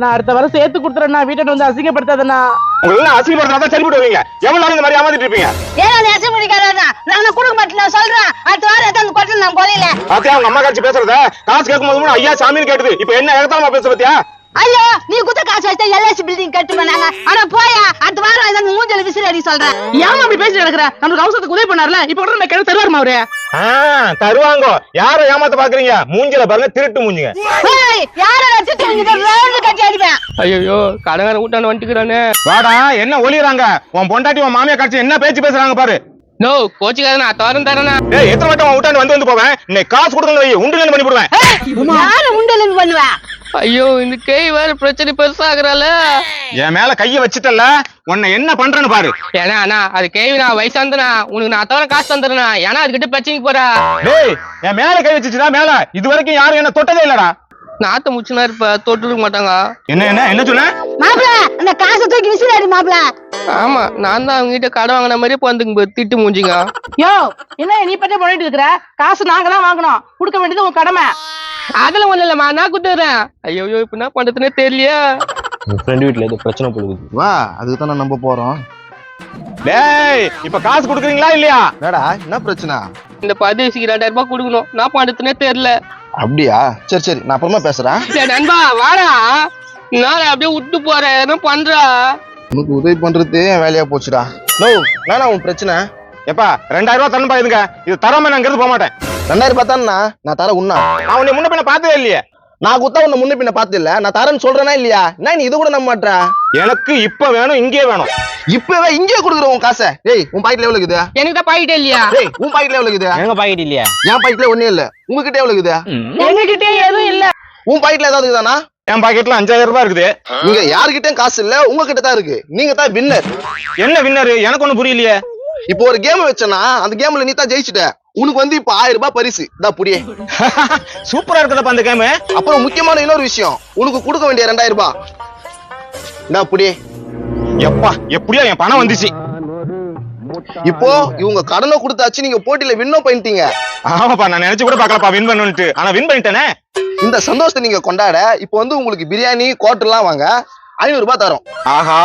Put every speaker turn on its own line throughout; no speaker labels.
நான் அடுத்த வாரம் சேர்த்து கொடுத்துறேன்னா வீட்டை வந்து அசிங்கப்படுத்தாதண்ணா.
உங்களை அசிங்கப்படுத்தா சரி போடுவீங்க. எவ்வளவு நாள் இந்த மாதிரி ஏமாத்திட்டு இருப்பீங்க?
ஏன் அசிங்கப்படுத்தாதா? நான் கொடுக்க மாட்டேன் சொல்றேன். அடுத்த வாரம் எடுத்து கொட்டு நான் கொலையில.
பாத்தியா அவங்க அம்மா காட்சி பேசுறத? காசு கேட்கும்போது ஐயா சாமின்னு கேட்டது. இப்ப என்ன ஏகத்தாம பேச பாத்தியா?
ஐயோ நீ குத்த காசு வச்சா எல்ஐசி பில்டிங் கட்டுவேன் நாங்க. ஆனா போயா அடுத்த வாரம் ஏதாவது மூஞ்சல விசிறி அடி சொல்றேன்.
ஏன் அப்படி பேசி நடக்கிற? நமக்கு அவசரத்துக்கு உதவி பண்ணார்ல, இப்ப கூட நம்ம கிட்ட தருவாருமா அவரு?
தருவாங்க. யாரை ஏமாத்த பாக்குறீங்க? மூஞ்சில பாருங்க, திருட்டு மூஞ்சிங்க.
யாரை வச்சுட்டு கட்டி அடிப்பேன்.
ஐயோ கடங்கார கூட்டான வந்துக்கிறானே.
வாடா, என்ன ஒளியறாங்க? உன் பொண்டாட்டி உன் மாமியா காட்சி என்ன பேச்சு பேசுறாங்க பாரு.
நோ கோச்சிக்காரனா தவறம் தரனா.
ஏய் எத்தனை வட்டம் உன் விட்டாண்டு வந்து போவேன். இன்னைக்கு காசு கொடுங்க, உண்டுல பண்ணி போடுவேன்.
யாரு உண்டல பண்ணுவேன்?
ஐயோ இந்த கேய் வேற பிரச்சனை பெருசாகிறால.
என் மேல கைய வச்சிட்டல, உன்னை என்ன பண்றேன்னு பாரு.
ஏன்னா அண்ணா அது கேவி நான் வயசாந்தனா உனக்கு நான் தவற காசு தந்துறேனா. ஏன்னா அதுக்கிட்ட பிரச்சனைக்கு போறா.
டேய் என் மேல கை வச்சிச்சுடா மேல. இது வரைக்கும் யாரும் என்ன தொட்டதே இல்லடா.
நாத்த முச்சுனா இருப்ப தொட்டுக்க மாட்டாங்க.
என்ன சொன்ன?
மாப்ள அந்த காசை தூக்கி விசிறி அடி மாப்ள.
ஆமா நான் தான் அவங்க கிட்ட கடை வாங்கின மாதிரியே வந்து திட்டு மூஞ்சிங்க.
யோ என்ன நீ பட்டே பண்ணிட்டு இருக்கிற? காசு நாங்க தான் வாங்கணும், கொடுக்க வேண்டியது உன் கடமை.
அதெல்லாம் ஒண்ணு இல்லம்மா, நான் குடுத்துறேன். ஐயோ இப்ப என்ன பண்றதுன்னே தெரியலையா.
ஃப்ரெண்ட் வீட்ல ஏதோ பிரச்சனை போகுது.
வா அதுக்கு தான் நம்ம போறோம்.
டேய் இப்ப காசு கொடுக்குறீங்களா இல்லையா?
என்னடா என்ன பிரச்சனை?
இந்த பதவிக்கு 2000 ரூபாய் கொடுக்கணும், நான் பண்றதுன்னே தெரியல.
அப்படியா? சரி சரி நான் அப்புறமா பேசுறேன்.
நண்பா வாடா, நான் அப்படியே விட்டு போறேன், என்ன பண்றா?
உனக்கு உதவி பண்றது என் வேலையா போச்சுடா. நோ நானா உன் பிரச்சனை?
எப்பா 2000 ரூபாய் தரணும் இதுங்க. இது தராம நான் இங்கிருந்து போக மாட்டேன்.
2000 பார்த்தானா நான் தர உண்ணா?
நான் உன்னை முன்ன பின்ன பார்த்ததே இல்லையே.
நான் குத்தா உன்னை முன்ன பின்ன பார்த்து இல்ல, நான் தரேன்னு சொல்றேனா இல்லையா? என்ன நீ இது கூட நம்ப மாட்டா?
எனக்கு இப்ப வேணும், இங்கே வேணும்.
இப்பவே இங்கே கொடுக்குற உன் காசை. டேய் உன் பாக்கெட்ல எவ்வளவு இருக்குது?
எனக்கு தான் பாக்கிட்டே இல்லையா?
டேய் உன் பாக்கெட்ல எவ்வளவு இருக்குது?
எங்க பாக்கெட் இல்லையா?
என் பாக்கெட்ல ஒண்ணே இல்ல. உங்ககிட்ட எவ்வளவு இருக்குது?
எங்க கிட்டே எதுவும் இல்ல.
உன் பாக்கெட்ல ஏதாவது இருக்குதானா?
என் பாக்கெட்ல 5000 ரூபாய் இருக்குது.
நீங்க யாருகிட்டயும் காசு இல்ல, உங்ககிட்ட தான் இருக்கு. நீங்க தான் வின்னர்.
என்ன வின்னர்? எனக்கு ஒண்ணு புரியலையே.
இப்போ ஒரு கேம் வச்சனா அந்த கேம்ல நீ தான் ஜெயிச்சிட்ட. உனக்கு வந்து இப்ப 1000 ரூபாய் பரிசு. இதா புடியே.
சூப்பரா இருக்குதப்பா அந்த கேம்.
அப்புறம் முக்கியமான இன்னொரு விஷயம், உனக்கு கொடுக்க வேண்டிய 2000 ரூபாய். இதா புடியே.
எப்பா எப்படியோ என் பணம் வந்துச்சு.
இப்போ இவங்க கடனை கொடுத்தாச்சு, நீங்க போட்டியில வின்னும் பண்ணிட்டீங்க.
ஆமாப்பா, நான் நினைச்சு கூட பாக்கலப்பா வின் பண்ணுன்ட்டு. ஆனா வின் பண்ணிட்டேனே.
இந்த சந்தோஷத்தை நீங்க கொண்டாட இப்போ வந்து உங்களுக்கு பிரியாணி குவார்டர் எல்லாம் வாங்க 500 ரூபாய் தரோம்.
ஆஹா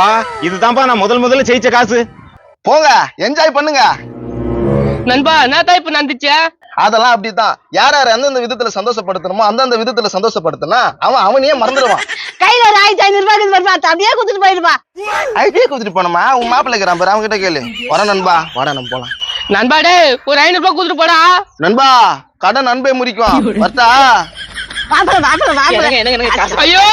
இதுதான்ப்பா நான் முதல்ல ஜெயிச்ச காசு.
போங்க என்ஜாய் பண்ணுங்க.
நண்பா என்னதான் இப்ப நடந்துச்சு?
அதெல்லாம் அப்படித்தான். யார் யார் எந்தெந்த விதத்துல சந்தோஷப்படுத்தணுமோ அந்தந்த விதத்துல சந்தோஷப்படுத்தினா அவனையே மறந்துடுவான்.
கையில ஒரு 1500 ரூபாய் வருவா, அப்படியே கொடுத்துட்டு போயிருப்பா.
ஐடியா கொடுத்துட்டு போனோமா? உன் மாப்பிள்ளை இருக்கிறான் பாரு, அவங்க கிட்ட கேளு. வர நண்பா, வாடா நம்ம போலாம்.
நண்பா டே ஒரு 500 ரூபாய் கொடுத்துட்டு போடா.
நண்பா கடன் நண்பே முறிக்கும். வரட்டா?
வாப்பல வாப்பல வாப்பல.
ஐயோ